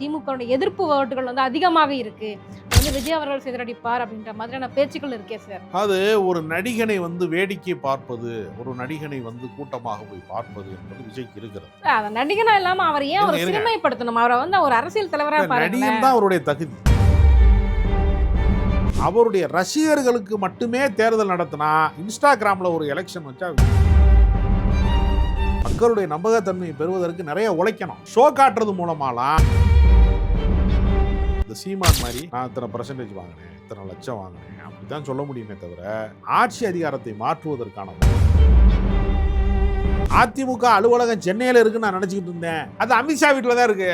திமுக எதிர்ப்பு ஓட்டுகள் வந்து அதிகமாக இருக்கு, விஜய் அவர்கள் சிதறடிப்பார் அப்படின்ற மாதிரியான பேச்சுக்கள் இருக்கே சார். அது ஒரு நடிகனை வந்து வேடிக்கை பார்ப்பது, ஒரு நடிகனை வந்து கூட்டமாக போய் பார்ப்பது என்பது விஜய்க்கு இருக்கிறது. அந்த நடிகனா இல்லாம அவர் ஏன் ஒரு சினிமைப்படுத்தணும்? அவரை வந்து ஒரு அரசியல் தலைவரா பாருங்க. நடிகன் தான் அவருடைய தகுதி. அவருடைய ரசிகர்களுக்கு மட்டுமே தேர்தல் நடத்தினா இன்ஸ்டாகிராம்ல ஒரு எலெக்ஷன் வச்சா மக்களுடைய நம்பகத்தன்மையை பெறுவதற்கு நிறைய உழைக்கணும். ஷோ காட்டுறது மூலமாலாம் இந்த சீமான் மாதிரி நான் இத்தனை % வாங்கினேன், இத்தனை லட்சம் வாங்கினேன் அப்படித்தான் சொல்ல முடியுமே தவிர ஆட்சி அதிகாரத்தை மாற்றுவதற்கான அதிமுக அலுவலகம் சென்னையில இருக்குன்னு நான் நினைச்சுக்கிட்டு இருந்தேன். அது அமித்ஷா வீட்டில் தான் இருக்கு.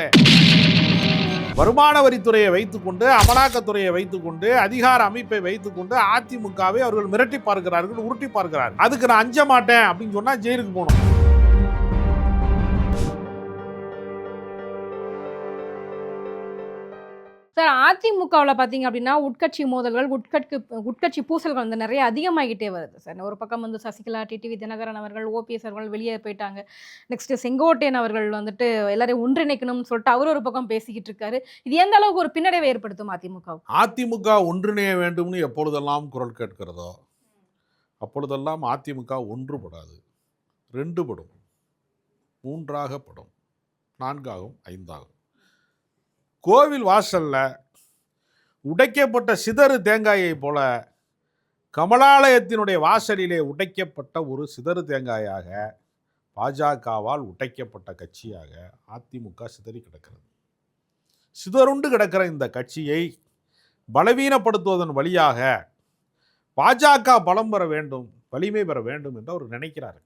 வருமான வரித்துறையை வைத்துக்கொண்டு, அமலாக்கத்துறையை வைத்துக்கொண்டு, அதிகார அமைப்பை வைத்துக்கொண்டு அதிமுகவை அவர்கள் மிரட்டி பார்க்கிறார்கள், உருட்டி பார்க்கிறார்கள். அதுக்கு நான் அஞ்ச மாட்டேன் அப்படின்னு சொன்னா ஜெயிலுக்கு போகணும். சார், அதிமுகவில் பார்த்தீங்க அப்படின்னா உட்கட்சி மோதல்கள், உட்கட்சி பூசல்கள் வந்து நிறைய அதிகமாகிட்டே வருது சார். ஒரு பக்கம் வந்து சசிகலா, டிடிவி தினகரன் அவர்கள், ஓபிஎஸ் அவர்கள் வெளியே போயிட்டாங்க. நெக்ஸ்ட் செங்கோட்டையன் அவர்கள் வந்துட்டு எல்லாரையும் ஒன்றிணைக்கணும்னு சொல்லிட்டு அவர் ஒரு பக்கம் பேசிக்கிட்டு இருக்காரு. இது எந்த அளவுக்கு ஒரு பின்னடைவை ஏற்படுத்தும் அதிமுக? அதிமுக ஒன்றிணைய வேண்டும்னு எப்பொழுதெல்லாம் குரல் கேட்கிறதோ அப்பொழுதெல்லாம் அதிமுக ஒன்றுபடாது, 2 படும், 3ஆக படும், 4ஆகும், 5ஆகும். கோவில் வாசல்ல உடைக்கப்பட்ட சிதறு தேங்காயை போல கமலாலயத்தினுடைய வாசலிலே உடைக்கப்பட்ட ஒரு சிதறு தேங்காயாக பாஜகவால் உடைக்கப்பட்ட கட்சியாக அதிமுக சிதறி கிடக்கிறது. சிதறுண்டு கிடக்கிற இந்த கட்சியை பலவீனப்படுத்துவதன் வழியாக பாஜக பலம் பெற வேண்டும், வலிமை பெற வேண்டும் என்று அவர் நினைக்கிறார்.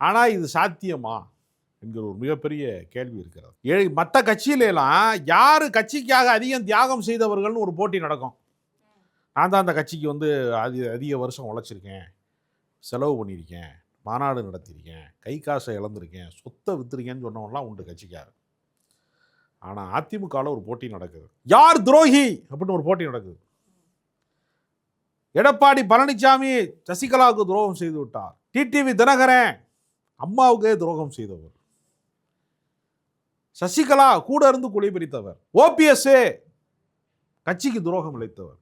ஆனால் இது சாத்தியமா என்கிற ஒரு மிகப்பெரிய கேள்வி இருக்கிறது. மற்ற கட்சியிலாம் யார் கட்சிக்காக அதிகம் தியாகம் செய்தவர்கள்னு ஒரு போட்டி நடக்கும். நான் தான் அந்த கட்சிக்கு வந்து அதிக வருஷம் உழைச்சிருக்கேன், செலவு பண்ணியிருக்கேன், மாநாடு நடத்தியிருக்கேன், கை காசை இழந்திருக்கேன், சொத்தை விற்றுருக்கேன்னு சொன்னவங்களாம் உண்டு கட்சிக்காக. ஆனால் அதிமுகவில் ஒரு போட்டி நடக்குது. யார் துரோகி அப்படின்னு ஒரு போட்டி நடக்குது. எடப்பாடி பழனிசாமி சசிகலாவுக்கு துரோகம் செய்து விட்டார். டிடிவி தினகரன் அம்மாவுக்கே துரோகம் செய்தவர். சசிகலா கூட இருந்து கொலை பிரித்தவர். ஓபிஎஸ் கட்சிக்கு துரோகம் இழைத்தவர்.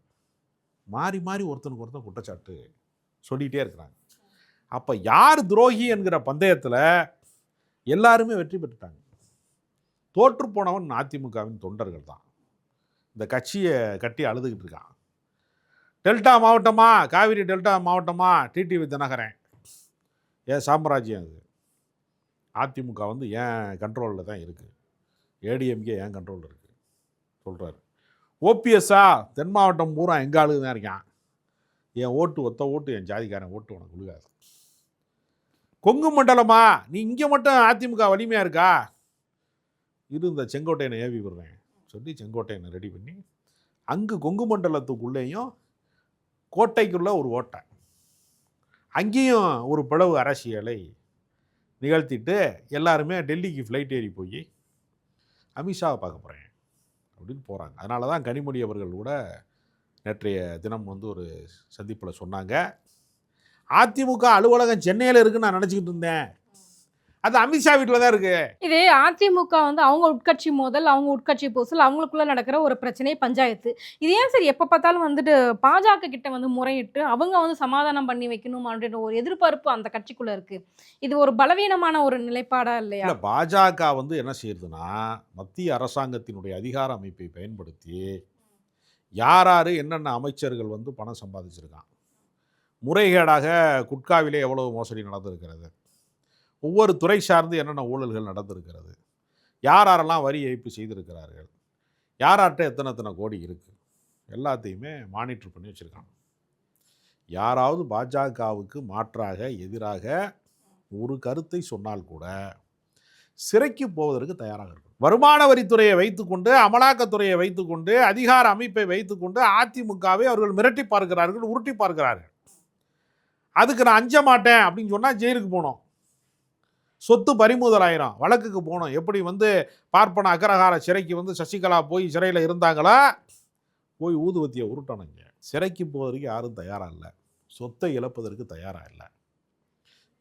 மாறி மாறி ஒருத்தனுக்கு ஒருத்தன் குற்றச்சாட்டு சொல்லிகிட்டே இருக்கிறாங்க. அப்போ யார் துரோகி என்கிற பந்தயத்தில் எல்லாருமே வெற்றி பெற்றுட்டாங்க. தோற்று போனவன் அதிமுகவின் தொண்டர்கள் தான். இந்த கட்சியை கட்டி அழுதுகிட்டு இருக்கான். டெல்டா மாவட்டமா, காவிரி டெல்டா மாவட்டமா, டிடிவி தினகரன் ஏன் சாம்ராஜ்யம் அது? அதிமுக வந்து ஏன் கண்ட்ரோலில் தான் இருக்குது, ஏடிஎம்கே ஏன் கண்ட்ரோலில் இருக்குது சொல்கிறாரு. ஓபிஎஸ்ஸா தென் மாவட்டம் பூரா எங்கள் ஆளுக்கு தான் இருக்கான், என் ஒத்த ஓட்டு என் ஜாதிக்காரன் ஓட்டு உனக்கு விழுகாது. கொங்கு மண்டலமா, நீ இங்கே மட்டும் அதிமுக வலிமையாக இருக்கா, இது இந்த செங்கோட்டையனை ஏவி விடுறேன் சொல்லி செங்கோட்டையனை ரெடி பண்ணி அங்கு கொங்கு மண்டலத்துக்குள்ளேயும் கோட்டைக்குள்ள ஒரு ஓட்டை, அங்கேயும் ஒரு பிளவு அரசியலை நிகழ்த்திட்டு எல்லாருமே டெல்லிக்கு ஃப்ளைட் ஏறி போய் அமித்ஷாவை பார்க்க போகிறேன் அப்படின்னு போகிறாங்க. அதனால தான் கனிமொழி அவர்கள் கூட நேற்றைய தினம் வந்து ஒரு சந்திப்பில் சொன்னாங்க, அதிமுக அலுவலகம் சென்னையில் இருக்குன்னு நான் நினச்சிக்கிட்டு இருந்தேன், அது அமித்ஷா வீட்டில் தான் இருக்கு. இது அதிமுக வந்து அவங்க உட்கட்சி மோதல், அவங்க உட்கட்சி பூசல், அவங்களுக்குள்ள நடக்கிற ஒரு பிரச்சனை, பஞ்சாயத்து. இது ஏன் சரி எப்போ பார்த்தாலும் வந்துட்டு பாஜக கிட்ட வந்து முறையிட்டு அவங்க வந்து சமாதானம் பண்ணி வைக்கணும் அப்படின்ற ஒரு எதிர்பார்ப்பு அந்த கட்சிக்குள்ள இருக்கு. இது ஒரு பலவீனமான ஒரு நிலைப்பாடா இல்லையா? பாஜக வந்து என்ன செய்யுதுன்னா, மத்திய அரசாங்கத்தினுடைய அதிகார அமைப்பை பயன்படுத்தி யார் என்னென்ன அமைச்சர்கள் வந்து பணம் சம்பாதிச்சிருக்கான், முறைகேடாக குட்காவிலே எவ்வளவு மோசடி நடந்திருக்கிறது, ஒவ்வொரு துறை சார்ந்து என்னென்ன ஊழல்கள் நடந்திருக்கிறது, யாரெல்லாம் வரி ஏய்ப்பு செய்திருக்கிறார்கள், யார்கிட்ட எத்தனை கோடி இருக்குது, எல்லாத்தையுமே மானிட்டர் பண்ணி வச்சுருக்காங்க. யாராவது பாஜகவுக்கு மாற்றாக எதிராக ஒரு கருத்தை சொன்னால் கூட சிறைக்கு போவதற்கு தயாராக இருக்கும். வருமான வரித்துறையை வைத்துக்கொண்டு, அமலாக்கத்துறையை வைத்துக்கொண்டு, அதிகார அமைப்பை வைத்துக்கொண்டு அதிமுகவை அவர்கள் மிரட்டி பார்க்கிறார்கள், உருட்டி பார்க்கிறார்கள். அதுக்கு நான் அஞ்ச மாட்டேன் அப்படின்னு சொன்னால் ஜெயிலுக்கு போனோம், சொத்து பறிமுதல் ஆயிரும், வழக்குக்கு போகணும். எப்படி வந்து பார்ப்பன அக்ரஹார சிறைக்கு வந்து சசிகலா போய் சிறையில் இருந்தாங்களா, போய் ஊதுவத்தியை உருட்டணுங்க. சிறைக்கு போவதற்கு யாரும் தயாராக இல்லை, சொத்தை இழப்பதற்கு தயாராக இல்லை.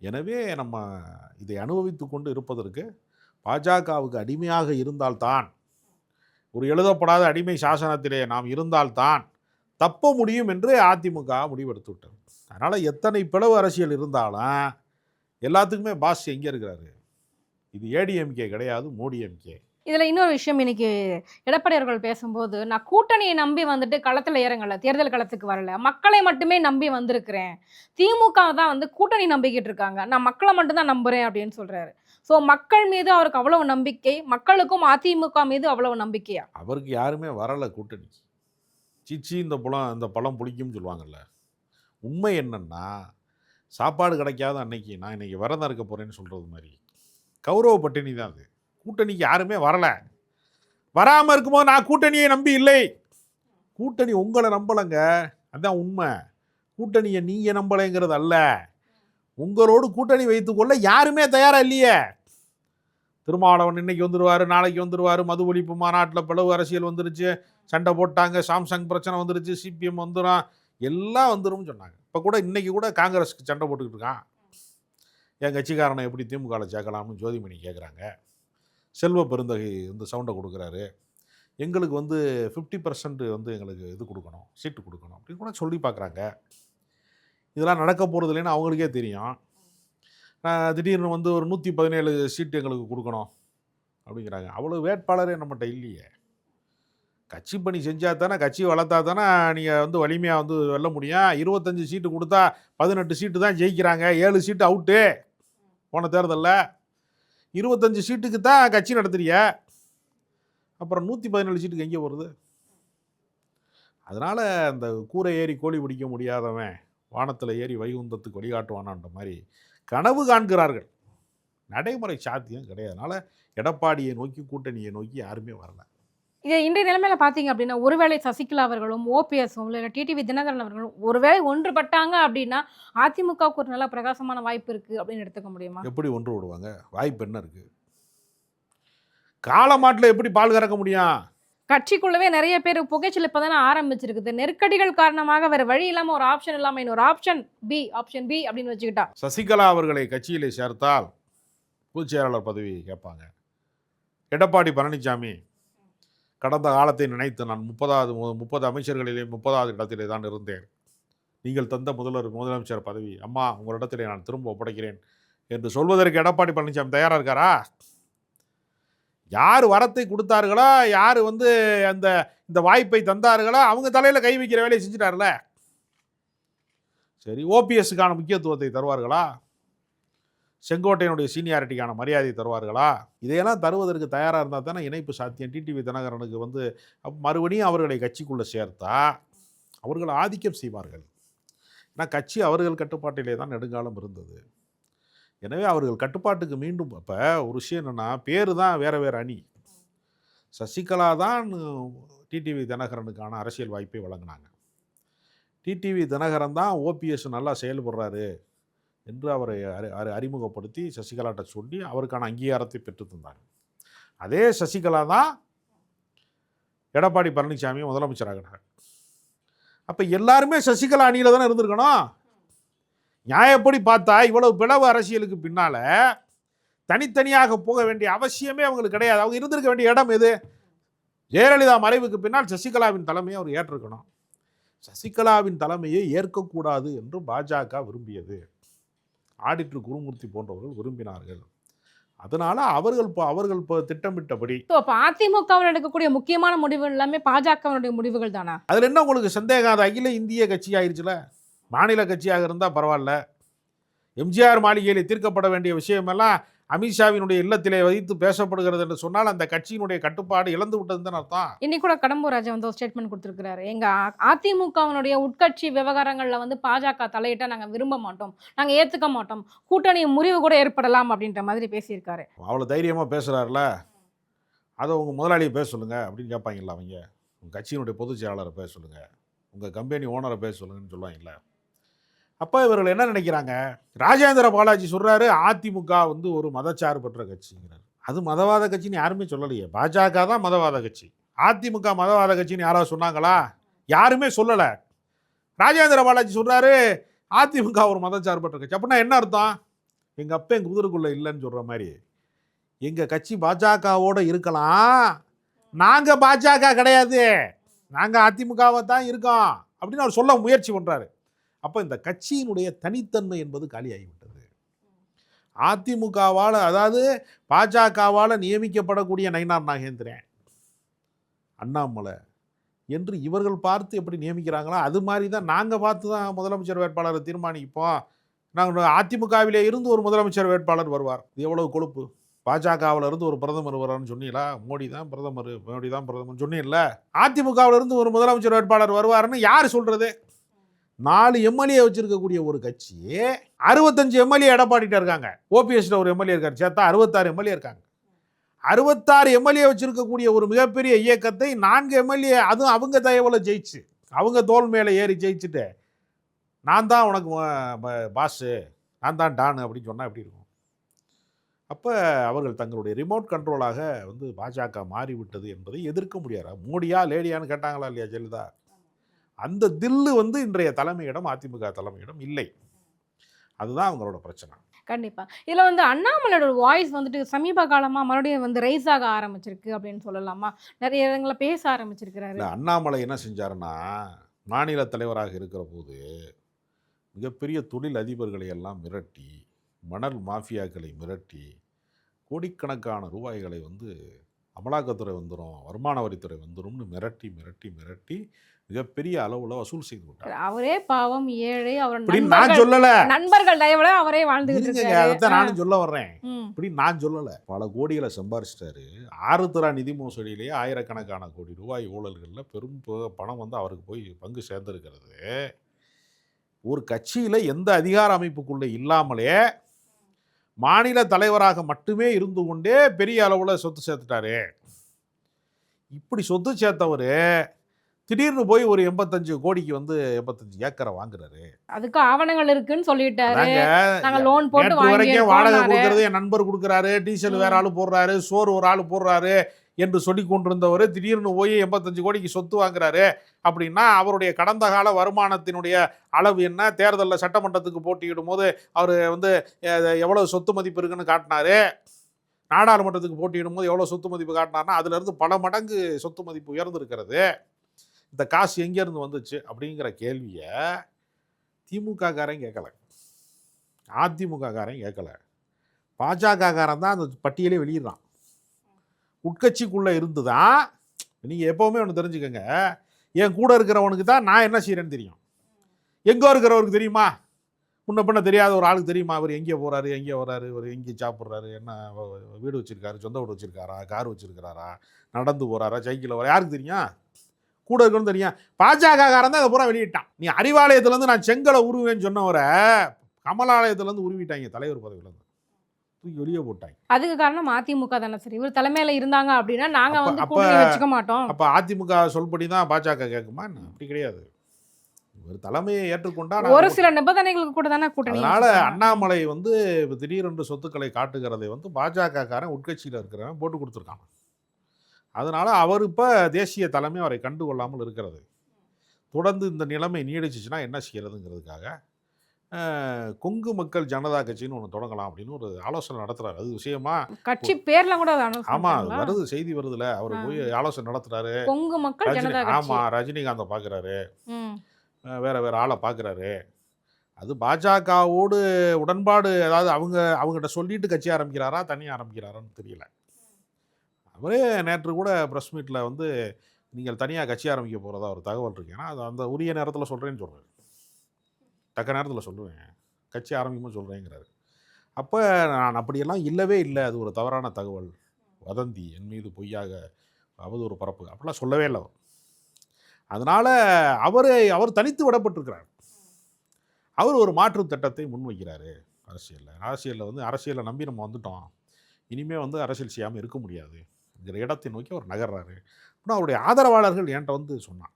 எனவே நம்ம இதை அனுபவித்து கொண்டு இருப்பதற்கு பாஜகவுக்கு அடிமையாக இருந்தால்தான் ஒரு எழுதப்படாத அடிமை சாசனத்திலே நாம் இருந்தால்தான் தப்ப முடியும் என்று அதிமுக முடிவெடுத்து விட்டது. அதனால் எத்தனை பிளவு அரசியல் இருந்தாலும் எல்லாத்துக்குமே பாஸ் எங்கே இருக்கிறாரு? இது ஏடிஎம்கே கிடையாது, மோடி எம்கே. இதுல இன்னொரு விஷயம், இன்னைக்கு எடப்பாடி அவர்கள் பேசும்போது, நான் கூட்டணியை நம்பி வந்துட்டு களத்துல இறங்கல, தேர்தல் களத்துக்கு வரல, மக்களை மட்டுமே நம்பி வந்திருக்கிறேன். திமுக தான் வந்து கூட்டணி நம்பிக்கிட்டு இருக்காங்க, நான் மக்களை மட்டும் தான் நம்புறேன் அப்படின்னு சொல்றாரு. ஸோ மக்கள் மீது அவருக்கு அவ்வளவு நம்பிக்கை, மக்களுக்கும் அதிமுக மீது அவ்வளவு நம்பிக்கையா? அவருக்கு யாருமே வரல கூட்டணிக்கு. சீச்சி இந்த பழம் புளிக்கும்னு சொல்லுவாங்கல்ல. உண்மை என்னன்னா, சாப்பாடு கிடைக்காத அன்னைக்கு நான் இன்னைக்கு விரதம் இருக்க போறேன்னு சொல்றது மாதிரி கௌரவ பட்டினி தான் அது. கூட்டணிக்கு யாருமே வரல. வராமல் இருக்கும்போது நான் கூட்டணியை நம்பி இல்லை. கூட்டணி உங்களை நம்பலைங்க, அதுதான் உண்மை. கூட்டணியை நீங்கள் நம்பலைங்கிறது அல்ல, உங்களோடு கூட்டணி வைத்துக்கொள்ள யாருமே தயாராக இல்லையே. திருமாவளவன் இன்னைக்கு வந்துடுவார், நாளைக்கு வந்துடுவார், மது ஒழிப்பு மாநாட்டில் பிளவு அரசியல் வந்துருச்சு, சண்டை போட்டாங்க, சாம்சங் பிரச்சனை வந்துருச்சு, சிபிஎம் வந்துடும், எல்லாம் வந்துடும் சொன்னாங்க. இப்போ கூட இன்னைக்கு கூட காங்கிரஸுக்கு சண்டை போட்டுக்கிட்டு இருக்கான். என் கட்சிக்காரனை எப்படி திமுகவில் சேர்க்கலாம்னு ஜோதிமணி கேட்குறாங்க. செல்வ பெருந்தகை வந்து சவுண்டை கொடுக்குறாரு, எங்களுக்கு வந்து 50% வந்து எங்களுக்கு இது கொடுக்கணும், சீட்டு கொடுக்கணும் அப்படின்னு கூட சொல்லி பார்க்குறாங்க. இதெல்லாம் நடக்க போகிறது இல்லைன்னு அவங்களுக்கே தெரியும். திடீர்னு வந்து ஒரு 117 சீட்டு எங்களுக்கு கொடுக்கணும் அப்படிங்கிறாங்க. அவ்வளோ வேட்பாளரே நம்மகிட்ட இல்லையே. கட்சி பணி செஞ்சால் தானே, கட்சி வளர்த்தா தானே நீங்கள் வந்து வலிமையாக வந்து வெல்ல முடியும். 25 சீட்டு கொடுத்தா 18 சீட்டு தான் ஜெயிக்கிறாங்க, 7 சீட்டு அவுட்டு போன தேர்தலில். 25 சீட்டுக்கு தான் கட்சி நடத்துறிய, அப்புறம் 117 சீட்டுக்கு எங்கே வருது? அதனால் அந்த கூரை ஏறி கோழி பிடிக்க முடியாதவன் வானத்தில் ஏறி வைகுந்தத்துக்கு வழிகாட்டுவானான்ற மாதிரி கனவு காண்கிறார்கள். நடைமுறை சாத்தியம் கிடையாது. அதனால் எடப்பாடியை நோக்கி, கூட்டணியை நோக்கி யாருமே வரல. இது இன்றைய நிலைமையில பார்த்தீங்க அப்படின்னா, ஒருவேளை சசிகலா அவர்களும், ஓபிஎஸும், இல்லை டிடிவி தினகரன் அவர்களும் ஒருவேளை ஒன்றுபட்டாங்க அப்படின்னா, அதிமுகவுக்கு ஒரு நல்ல பிரகாசமான வாய்ப்பு இருக்கு அப்படின்னு எடுத்துக்க முடியுமா? எப்படி ஒன்று விடுவாங்க? வாய்ப்பு என்ன இருக்கு? காலமாட்டில் எப்படி பால் கறக்க முடியும்? கட்சிக்குள்ளவே நிறைய பேர் புகைச்சல் இப்பதானே ஆரம்பிச்சிருக்குது. நெருக்கடிகள் காரணமாக வேற வழி இல்லாம ஒரு ஆப்ஷன் இல்லாம இன்னொரு ஆப்ஷன் பி அப்படின்னு வச்சுக்கிட்டா. சசிகலா அவர்களை கட்சியிலே சேர்த்தால் பொதுச் செயலாளர் பதவி கேட்பாங்க. எடப்பாடி பழனிசாமி கடந்த காலத்தை நினைத்து, நான் 30 அமைச்சர்களிலே 30வது இடத்திலே தான் இருந்தேன், நீங்கள் தந்த முதலமைச்சர் பதவி அம்மா உங்களிடத்திலே நான் திரும்ப ஒப்படைக்கிறேன் என்று சொல்வதற்கு எடப்பாடி பழனிசாமி தயாராக இருக்காரா? யார் வரத்தை கொடுத்தார்களோ, யார் வந்து இந்த வாய்ப்பை தந்தார்களோ அவங்க தலையில் கை வைக்கிற வேலையை செஞ்சுட்டார்ல. சரி, ஓபிஎஸ்ஸுக்கான முக்கியத்துவத்தை தருவார்களா? செங்கோட்டையனுடைய சீனியாரிட்டிக்கான மரியாதை தருவார்களா? இதையெல்லாம் தருவதற்கு தயாராக இருந்தால் தானே இணைப்பு சாத்தியம். டிடிவி தினகரனுக்கு வந்து மறுபடியும் அவர்களை கட்சிக்குள்ளே சேர்த்தா அவர்கள் ஆதிக்கம் செய்வார்கள். ஏன்னா கட்சி அவர்கள் கட்டுப்பாட்டிலே தான் நெடுங்காலம் இருந்தது. எனவே அவர்கள் கட்டுப்பாட்டுக்கு மீண்டும். அப்போ ஒரு விஷயம் என்னென்னா, பேர் தான் வேறு வேறு அணி. சசிகலா தான் டிடிவி தினகரனுக்கான அரசியல் வாய்ப்பை வழங்கினாங்க. டிடிவி தினகரன் தான் ஓபிஎஸ் நல்லா செயல்படுறாரு என்று அவரை அறிமுகப்படுத்தி சசிகலாட்ட சொல்லி அவருக்கான அங்கீகாரத்தை பெற்று தந்தாங்க. அதே சசிகலா தான் எடப்பாடி பழனிசாமி முதலமைச்சராகிறார். அப்போ எல்லாருமே சசிகலா அணியில் தானே இருந்திருக்கணும். நியாயப்படி பார்த்தா இவ்வளவு பிளவு அரசியலுக்கு பின்னால் தனித்தனியாக போக வேண்டிய அவசியமே அவங்களுக்கு கிடையாது. அவங்க இருந்திருக்க வேண்டிய இடம் எது? ஜெயலலிதா மறைவுக்கு பின்னால் சசிகலாவின் தலைமையை அவர் ஏற்றிருக்கணும். சசிகலாவின் தலைமையை ஏற்கக்கூடாது என்று பாஜக விரும்பியது. ஆடிட்டர் குருமூர்த்தி போன்றவர்கள் விரும்பினார்கள். அதனால அவர்கள் திட்டமிட்டபடி. அதிமுகவில் எடுக்கக்கூடிய முக்கியமான முடிவுகள் எல்லாமே பாஜகவினுடைய முடிவுகள் தானா? அதில் என்ன உங்களுக்கு சந்தேகம்? அது அகில இந்திய கட்சி ஆயிடுச்சுல. மாநில கட்சியாக இருந்தால் பரவாயில்ல. எம்ஜிஆர் மாளிகையில் தீர்க்கப்பட வேண்டிய விஷயமெல்லாம் அமித்ஷாவினுடைய இல்லத்திலே வைத்து பேசப்படுகிறது என்று சொன்னால் அந்த கட்சியினுடைய கட்டுப்பாடு இழந்து விட்டதுன்னு அர்த்தம். இன்னைக்கு கூட கடம்பூர் ராஜா வந்து ஒரு ஸ்டேட்மெண்ட் கொடுத்துருக்காரு. எங்க அதிமுகவினுடைய உட்கட்சி விவகாரங்களில் வந்து பாஜக தலையிட்ட நாங்கள் விரும்ப மாட்டோம், நாங்கள் ஏற்றுக்க மாட்டோம், கூட்டணி முறிவு கூட ஏற்படலாம் அப்படின்ற மாதிரி பேசியிருக்காரு. அவ்வளோ தைரியமாக பேசுகிறாருல, அதை உங்கள் முதலாளியை பேச சொல்லுங்க அப்படின்னு கேட்பாங்கல்ல. அவங்க உங்கள் கட்சியினுடைய பொதுச் செயலாளரை பேச சொல்லுங்க, உங்கள் கம்பெனி ஓனரை பேச சொல்லுங்கன்னு சொல்லுவாங்கல்ல. அப்போ இவர்கள் என்ன நினைக்கிறாங்க? ராஜேந்திர பாலாஜி சொல்கிறாரு அதிமுக வந்து ஒரு மதச்சார்பற்ற கட்சிங்கிறார். அது மதவாத கட்சின்னு யாருமே சொல்லலையே. பாஜக தான் மதவாத கட்சி. அதிமுக மதவாத கட்சின்னு யாராவது சொன்னாங்களா? யாருமே சொல்லலை. ராஜேந்திர பாலாஜி சொல்கிறாரு அதிமுக ஒரு மதச்சார்பற்ற கட்சி. அப்படின்னா என்ன அர்த்தம்? எங்கள் அப்பன் குதிரைக்குள்ளே இல்லைன்னு சொல்கிற மாதிரி எங்கள் கட்சி பாஜகவோடு இருக்கலாம், நாங்கள் பாஜக கிடையாது, நாங்கள் அதிமுகவை தான் இருக்கோம் அப்படின்னு அவர் சொல்ல முயற்சி பண்ணுறாரு. அப்போ இந்த கட்சியினுடைய தனித்தன்மை என்பது காலியாகிவிட்டது. அதிமுகவால், அதாவது பாஜகவால் நியமிக்கப்படக்கூடிய நயினார் நாகேந்திரன், அண்ணாமலை என்று இவர்கள் பார்த்து எப்படி நியமிக்கிறாங்களோ அது மாதிரி தான் நாங்கள் பார்த்து தான் முதலமைச்சர் வேட்பாளரை தீர்மானிப்போம். நாங்கள் அதிமுகவிலே இருந்து ஒரு முதலமைச்சர் வேட்பாளர் வருவார். இது எவ்வளவு கொழுப்பு! பாஜகவில் இருந்து ஒரு பிரதமர் வருவார்னு சொன்னீங்களா? மோடி தான் பிரதமர் சொன்னீங்கல்ல. அதிமுகவில் இருந்து ஒரு முதலமைச்சர் வேட்பாளர் வருவார்னு யார் சொல்றது? 4 எம்எல்ஏ வச்சிருக்கக்கூடிய ஒரு கட்சி 65 எம்எல்ஏ எடப்பாடிட்ட இருக்காங்க. ஓபிஎஸ்ல ஒரு எம்எல்ஏ இருக்காரு, சேர்த்தா 66 எம்எல்ஏ இருக்காங்க. 66 எம்எல்ஏ வச்சிருக்கக்கூடிய ஒரு மிகப்பெரிய இயக்கத்தை 4 எம்எல்ஏ, அதுவும் அவங்க தயவுல ஜெயிச்சு, அவங்க தோல் மேலே ஏறி ஜெயிச்சுட்டு, நான் தான் உனக்கு பாஸு, நான் தான் டானு அப்படின்னு சொன்னால் எப்படி இருக்கும்? அப்போ அவர்கள் தங்களுடைய ரிமோட் கண்ட்ரோலாக பாஜக மாறிவிட்டது என்பதை எதிர்க்க முடியாது. மோடியா லேடியான்னு கேட்டாங்களா இல்லையா ஜெயலலிதா? அந்த தில்லு இன்றைய தலைமையிடம், அதிமுக தலைமையிடம் இல்லை. அதுதான் அவங்களோட பிரச்சனை. கண்டிப்பா. இதுல அண்ணாமலையோட வாய்ஸ் சமீப காலமா மறுபடியும் ரைஸ் ஆக ஆரம்பிச்சிருக்கு அப்படின்னு சொல்லலாமா? நிறைய இடங்கள்ல பேச ஆரம்பிச்சிருக்கிறாரு. இல்ல, அண்ணாமலை என்ன செஞ்சாருன்னா, மாநில தலைவராக இருக்கிற போது மிகப்பெரிய தொழில் அதிபர்களை எல்லாம் மிரட்டி, மணல் மாஃபியாக்களை மிரட்டி, கோடிக்கணக்கான ரூபாய்களை அமலாக்கத்துறை வந்துடும், வருமான வரித்துறை வந்துடும்னு மிரட்டி மிரட்டி மிரட்டி மிகப்பெரிய அளவுல வசூல் செய்து விட்டார். அவரே பாவம் ஏழை, அவர் நான் சொல்லல, நண்பர்கள் தயவுல அவரே வாழ்ந்துகிட்டு இருக்காரு. அதான் நானும் சொல்ல வர்றேன். இப்படி நான் சொல்லல. பல கோடிகளை சம்பாரிச்சிட்டாரு. 6 தர நிதி மோசடியிலேயே ஆயிரக்கணக்கான கோடி ரூபாய் ஊழல்கள்ல பெரும் பணம் அவருக்கு போய் பங்கு சேர்ந்திருக்கிறது. ஒரு கட்சியில எந்த அதிகார அமைப்புக்குள்ள இல்லாமலே மாநில தலைவராக மட்டுமே இருந்து கொண்டே பெரிய அளவுல சொத்து சேர்த்துட்டாரு. இப்படி சொத்து சேர்த்தவர் திடீர்னு போய் ஒரு 85 கோடிக்கு 85 ஏக்கரை வாங்குறாரு. அதுக்கு ஆவணங்கள் இருக்குன்னு சொல்லிட்டாரு. நாங்க லோன் போட்டு வரைக்கும் வாடகை கொடுக்கறது என் நண்பர் கொடுக்குறாரு, டீசல் வேற ஆளு போடுறாரு, சோறு ஒரு ஆளு போடுறாரு என்று சொல்லி கொண்டிருந்தவர் திடீர்னு போய் 85 கோடிக்கு சொத்து வாங்குறாரு. அப்படின்னா அவருடைய கடந்த கால வருமானத்தினுடைய அளவு என்ன? தேர்தலில் சட்டமன்றத்துக்கு போட்டியிடும் போது அவர் எவ்வளவு சொத்து மதிப்பு இருக்குன்னு காட்டினாரு. நாடாளுமன்றத்துக்கு போட்டியிடும் போது எவ்வளோ சொத்து மதிப்பு காட்டினார்னா அதுலேருந்து பல மடங்கு சொத்து மதிப்பு உயர்ந்திருக்கிறது. இந்த காசு எங்கேருந்து வந்துச்சு அப்படிங்கிற கேள்வியை திமுக காரன் கேட்கல, அதிமுக காரன் கேட்கல, பாஜக காரன் தான் அந்த பட்டியலே வெளியிடறான். உட்கட்சிக்குள்ளே இருந்து தான். நீங்கள் எப்போவுமே ஒன்று தெரிஞ்சுக்கோங்க, என் கூட இருக்கிறவனுக்கு தான் நான் என்ன செய்கிறேன்னு தெரியும். எங்கே இருக்கிறவருக்கு தெரியுமா? முன்ன பின்ன தெரியாத ஒரு ஆளுக்கு தெரியுமா அவர் எங்கே போகிறாரு, எங்கே வர்றாரு, இவர் எங்கே சாப்பிட்றாரு, என்ன வீடு வச்சுருக்காரு, சொந்த வீடு வச்சுருக்காரா, கார் வச்சுருக்கிறாரா, நடந்து போகிறாரா, சைக்கிளில் வர, யாருக்கு தெரியும்? கூட இருக்கணும்னு தெரியும். பாஜக காரன் தான் அதை பூரா வெளியிட்டான். நீ அறிவாலயத்துலேருந்து நான் செங்கலை உருவேன்னு சொன்னவரை கமலாலயத்துலேருந்து உருவிட்டாங்க, தலைவர் பதவியிலேருந்து தூக்கி வெளியே போட்டாங்க. அதுக்கு காரணம் அதிமுக தானே சார். இவர் தலைமையில இருந்தாங்க அப்படின்னா நாங்கள் கூட்டணி வச்சுக்க மாட்டோம். அப்போ அதிமுக சொல்படி தான் பாஜக கேட்குமா? அப்படி கிடையாது. ஒரு தலைமையை ஏற்றுக்கொண்டா ஒரு சில நிபந்தனைகளுக்கு கூட தானே கூட்டணி. அதனால அண்ணாமலை திடீரென்று சொத்துக்களை காட்டுகிறதை பாஜக காரன் உட்கட்சியில் இருக்கிறவன் போட்டு கொடுத்துருக்காங்க. அதனால அவர் இப்போ தேசிய தலைமை அவரை கண்டுகொள்ளாமல் இருக்கிறது. தொடர்ந்து இந்த நிலைமை நீடிச்சிச்சுன்னா என்ன செய்யறதுங்கிறதுக்காக கொங்கு மக்கள் ஜனதா கட்சின்னு ஒன்று தொடங்கலாம் அப்படின்னு ஒரு ஆலோசனை நடத்துறாரு. அது விஷயமா கட்சி பேர்லாம் கூட ஆமா வருது, செய்தி வருதுல. அவர் போய் ஆலோசனை நடத்துறாரு. கொங்கு மக்கள் ஜனதா கட்சி. ஆமா, ரஜினிகாந்தை பார்க்குறாரு, வேற வேற ஆளை பார்க்குறாரு. அது பாஜகவோடு உடன்பாடு, அதாவது அவங்ககிட்ட சொல்லிட்டு கட்சி ஆரம்பிக்கிறாரா தனியாக ஆரம்பிக்கிறாரான்னு தெரியல. அவரே நேற்று கூட ப்ரெஸ் மீட்டில் நீங்கள் தனியாக கட்சி ஆரம்பிக்க போகிறதா ஒரு தகவல் இருக்கு. ஏன்னா அது அந்த உரிய நேரத்தில் சொல்கிறேன்னு சொல்கிறார், தக்க நேரத்தில் சொல்லுவேன், கட்சி ஆரம்பிக்கும்போது சொல்கிறேங்கிறாரு. அப்போ நான் அப்படியெல்லாம் இல்லவே இல்லை, அது ஒரு தவறான தகவல், வதந்தி, என் மீது பொய்யாக அவதூறு பரப்பு, அப்படிலாம் சொல்லவே இல்லை அவர். அதனால் அவர் தனித்து விடப்பட்டிருக்கிறார். அவர் ஒரு மாற்று திட்டத்தை முன்வைக்கிறாரு. அரசியலில் அரசியலை நம்பி நம்ம வந்துட்டோம், இனிமேல் அரசியல் செய்யாமல் இருக்க முடியாதுங்கிற இடத்தை நோக்கி அவர் நகர்றாரு. ஆனால் அவருடைய ஆதரவாளர்கள் என்கிட்ட சொன்னான்,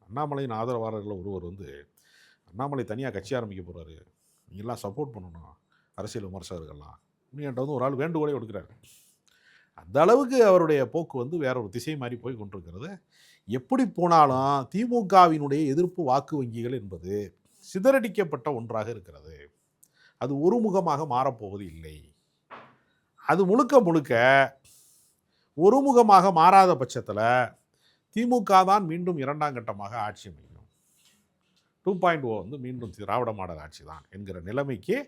அண்ணாமலையின் ஆதரவாளர்கள் ஒருவர் அண்ணாமலை தனியாக கட்சி ஆரம்பிக்க போகிறாரு, நீங்கள்லாம் சப்போர்ட் பண்ணணும் அரசியல் விமர்சகர்கள்லாம், என்கிட்ட ஒரு ஆள் வேண்டுகோளை கொடுக்குறாரு. அந்த அளவுக்கு அவருடைய போக்கு வேற ஒரு திசை மாதிரி போய் கொண்டிருக்கிறது. எப்படி போனாலும் திமுகவினுடைய எதிர்ப்பு வாக்கு வங்கிகள் என்பது சிதறடிக்கப்பட்ட ஒன்றாக இருக்கிறது. அது ஒருமுகமாக மாறப்போவது இல்லை. அது முழுக்க முழுக்க ஒருமுகமாக மாறாத பட்சத்தில் திமுக தான் மீண்டும் 2ஆம் கட்டமாக ஆட்சி அமைக்கும். 2.0 வந்து மீண்டும் திராவிட மாடல் ஆட்சி தான் என்கிற நிலைமைக்கு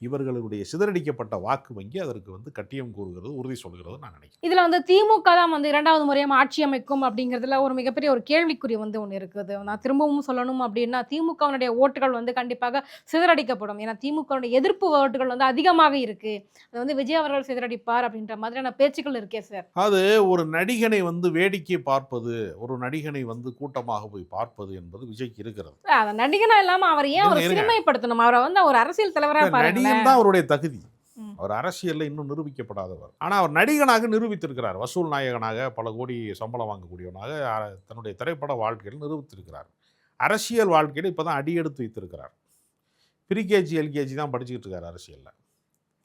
இவர்களுடைய சிதறடிக்கப்பட்ட வாக்கு வங்கி அதற்கு வந்து கட்டியம் கூறுகிறது, உறுதி சொல்கிறது நான் நினைக்கிறேன். இதுல வந்து திமுக தான் வந்து 2வது முறையும் ஆட்சி அமைக்கும் அப்படிங்கிறதுல ஒரு மிகப்பெரிய ஒரு கேள்விக்குறி வந்து ஒன்று இருக்குது. நான் திரும்பவும் சொல்லணும் அப்படின்னா திமுகவினுடைய ஓட்டுகள் வந்து கண்டிப்பாக சிதறடிக்கப்படும். ஏன்னா திமுகவுடைய எதிர்ப்பு ஓட்டுகள் வந்து அதிகமாக இருக்கு. அது வந்து விஜய் அவர்கள் சிதறடிப்பார் அப்படின்ற மாதிரியான பேச்சுக்கள் இருக்கே சார். அது ஒரு நடிகனை வந்து வேடிக்கை பார்ப்பது, ஒரு நடிகனை வந்து கூட்டமாக போய் பார்ப்பது என்பது விஜய்க்கு இருக்கிறது. அந்த நடிகனா இல்லாம அவர் ஏன் ஒரு சினிமைப்படுத்தணும்? அவரை வந்து ஒரு அரசியல் தலைவரா பாருங்க. நடிகன் தான் அவருடைய தகுதி. அவர் அரசியலில் இன்னும் நிரூபிக்கப்படாதவர். ஆனால் அவர் நடிகனாக நிரூபித்திருக்கிறார். வசூல் நாயகனாக பல கோடி சம்பளம் வாங்கக்கூடியவனாக தன்னுடைய திரைப்பட வாழ்க்கையில் நிரூபித்திருக்கிறார். அரசியல் வாழ்க்கையில் இப்போ தான் அடியெடுத்து வைத்திருக்கிறார். ப்ரீகேஜி எல்கேஜி தான் படிச்சுக்கிட்டு இருக்கார் அரசியலில்.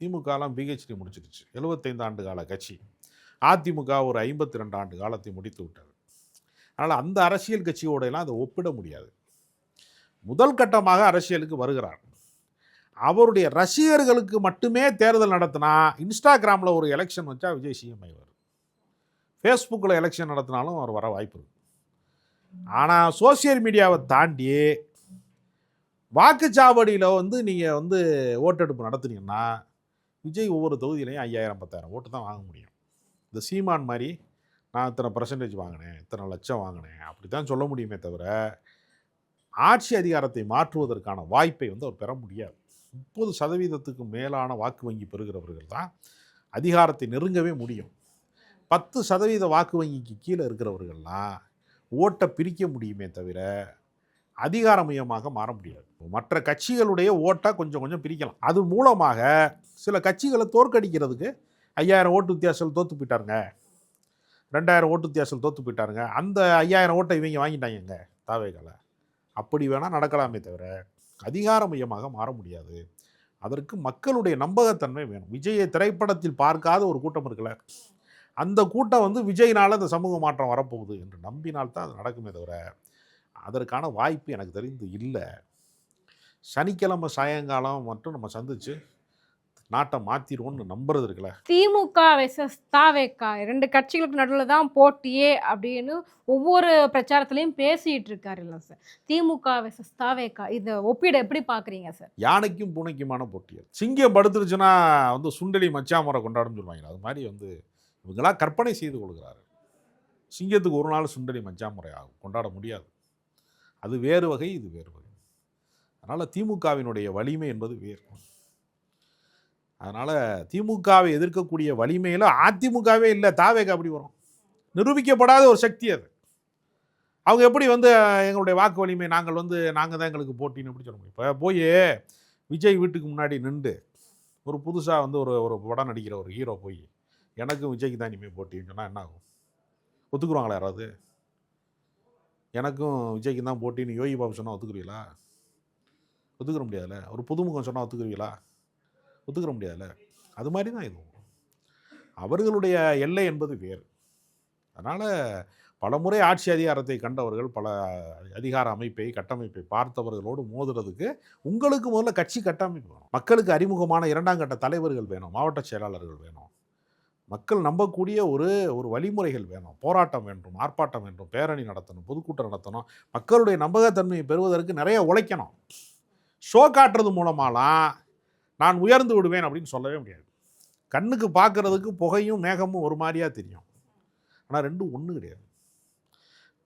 திமுகலாம் பிஹெச்டி முடிச்சிருச்சு. 75 ஆண்டு கால கட்சி. அதிமுக ஒரு 52 ஆண்டு காலத்தை முடித்து விட்டது. அதனால் அந்த அரசியல் கட்சியோடையெல்லாம் அதை ஒப்பிட முடியாது. முதல் கட்டமாக அரசியலுக்கு வருகிறார். அவருடைய ரசிகர்களுக்கு மட்டுமே தேர்தல் நடத்தினா, இன்ஸ்டாகிராமில் ஒரு எலெக்ஷன் வச்சா விஜய் சிஎம் ஆயிடுவார். ஃபேஸ்புக்கில் எலெக்ஷன் நடத்தினாலும் அவர் வர வாய்ப்பு இருக்கு. ஆனால் சோசியல் மீடியாவை தாண்டி வாக்குச்சாவடியில் வந்து நீங்கள் வந்து ஓட்டெடுப்பு நடத்துனீங்கன்னா விஜய் ஒவ்வொரு தொகுதியிலையும் 5000 10,000 ஓட்டு தான் வாங்க முடியும். இந்த சீமான் மாதிரி நான் இத்தனை % வாங்கினேன், இத்தனை லட்சம் வாங்கினேன் அப்படி தான் சொல்ல முடியுமே தவிர ஆட்சி அதிகாரத்தை மாற்றுவதற்கான வாய்ப்பை வந்து அவர் பெற முடியாது. 30% மேலான வாக்கு வங்கி பெறுகிறவர்கள் தான் அதிகாரத்தை நெருங்கவே முடியும். 10% வாக்கு வங்கிக்கு கீழே இருக்கிறவர்கள்லாம் ஓட்டை பிரிக்க முடியுமே தவிர அதிகாரமயமாக மாற முடியாது. மற்ற கட்சிகளுடைய ஓட்டை கொஞ்சம் கொஞ்சம் பிரிக்கலாம். அது மூலமாக சில கட்சிகளை தோற்கடிக்கிறதுக்கு 5000 ஓட்டு வித்தியாசத்தில் தோற்று போயிட்டாருங்க, 2000 ஓட்டு வித்தியாசத்தில் தோற்று போயிட்டாருங்க, அந்த 5000 ஓட்டை இவங்க வாங்கிட்டாங்க தாவேகால, அப்படி வேணால் நடக்கலாமே தவிர அதிகாரமயமாக மாற முடியாது. அதற்கு மக்களுடைய நம்பகத்தன்மை வேணும். விஜயை திரைப்படத்தில் பார்க்காத ஒரு கூட்டம் இருக்குல்ல, அந்த கூட்டம் வந்து விஜய்னால அந்த சமூக மாற்றம் வரப்போகுது என்று நம்பினால்தான் அது நடக்குமே தவிர அதற்கான வாய்ப்பு எனக்கு தெரிந்து இல்லை. சனிக்கிழமை சாயங்காலம் மட்டும் நம்ம சந்திச்சு நாட்டை மாற்றிடுவோம்னு நம்புறது இருக்குல்ல. திமுக வெர்சஸ் தாவேகா 2 கட்சிகளுக்கு நடுவில் தான் போட்டியே அப்படின்னு ஒவ்வொரு பிரச்சாரத்திலையும் பேசிட்டு இருக்காரு இல்லை சார். திமுக வெர்சஸ் தாவேகா இந்த ஒப்பீடு எப்படி பார்க்குறீங்க சார்? யானைக்கும் பூனைக்குமான போட்டியல். சிங்கம் படுத்துருச்சுன்னா வந்து சுண்டலி மச்சாமரை கொண்டாடும் சொல்லுவாங்க. அது மாதிரி வந்து இவங்களாம் கற்பனை செய்து கொள்கிறாரு. சிங்கத்துக்கு ஒரு நாள் சுண்டலி மச்சாமுறை ஆகும், கொண்டாட முடியாது. அது வேறு வகை, இது வேறு வகை. அதனால் திமுகவினுடைய வலிமை என்பது வேறு. அதனால் திமுகவை எதிர்க்கக்கூடிய வலிமையில் அதிமுகவே இல்லை, தாவேகா அப்படி வரும். நிரூபிக்கப்படாத ஒரு சக்தி அது. அவங்க எப்படி வந்து எங்களுடைய வாக்கு வலிமை நாங்கள் தான் எங்களுக்கு போட்டின்னு எப்படி சொல்ல முடியும்? இப்போ போய் விஜய் வீட்டுக்கு முன்னாடி நின்று ஒரு புதுசாக வந்து ஒரு படம் நடிக்கிற ஒரு ஹீரோ போய் எனக்கும் விஜய்க்கு தான் இனிமேல் போட்டின்னு சொன்னால் என்ன ஆகும்? ஒத்துக்குருவாங்களா யாராவது? எனக்கும் விஜய்க்கு தான் போட்டின்னு யோகி பாபு சொன்னால் ஒத்துக்குருவீங்களா? ஒத்துக்கிற முடியாதுல்ல. ஒரு புதுமுகம் சொன்னால் ஒத்துக்குருவீங்களா? ஒத்துக்கிற முடியாதுல்ல. அது மாதிரி தான் இதுவும். அவர்களுடைய எல்லை என்பது வேறு. அதனால் பல முறை ஆட்சி அதிகாரத்தை கண்டவர்கள், பல அதிகார அமைப்பை கட்டமைப்பை பார்த்தவர்களோடு மோதுறதுக்கு உங்களுக்கு முதல்ல கட்சி கட்டமைப்பு வேணும். மக்களுக்கு அறிமுகமான 2ஆம் கட்ட தலைவர்கள் வேணும், மாவட்ட செயலாளர்கள் வேணும், மக்கள் நம்பக்கூடிய ஒரு வழிமுறைகள் வேணும், போராட்டம் வேண்டும், ஆர்ப்பாட்டம் வேண்டும், பேரணி நடத்தணும், பொதுக்கூட்டம் நடத்தணும். மக்களுடைய நம்பகத்தன்மையை பெறுவதற்கு நிறைய உழைக்கணும். ஷோ காட்டுறது மூலமாலாம் நான் உயர்ந்து விடுவேன் அப்படின்னு சொல்லவே முடியாது. கண்ணுக்கு பார்க்கறதுக்கு புகையும் மேகமும் ஒரு மாதிரியாக தெரியும், ஆனால் ரெண்டும் ஒன்று கிடையாது.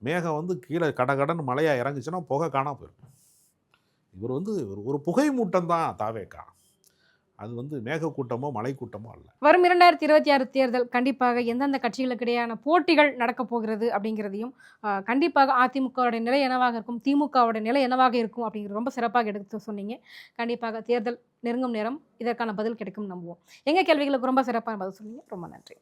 மேகம் வந்து கீழே கடகடன்னு மழையாக இறங்குச்சுன்னா புகை காணாம போயிடும். இவர் வந்து ஒரு புகை மூட்டம் தான் தாவேகா. அது வந்து மேகக்கூட்டமோ மலை கூட்டமோ அல்ல. வரும் 2026 தேர்தல் கண்டிப்பாக எந்தெந்த கட்சிகளுக்கு இடையான போட்டிகள் நடக்க போகிறது அப்படிங்கிறதையும் கண்டிப்பாக அதிமுகவுடைய நிலை என்னவாக இருக்கும், திமுகவுடைய நிலை என்னவாக இருக்கும் அப்படிங்கிறது ரொம்ப சிறப்பாக எடுத்து சொன்னீங்க. கண்டிப்பாக தேர்தல் நெருங்கும் நேரம் இதற்கான பதில் கிடைக்கும் நம்புவோம். எங்கள் கேள்விகளுக்கு ரொம்ப சிறப்பான பதில் சொன்னீங்க. ரொம்ப நன்றி.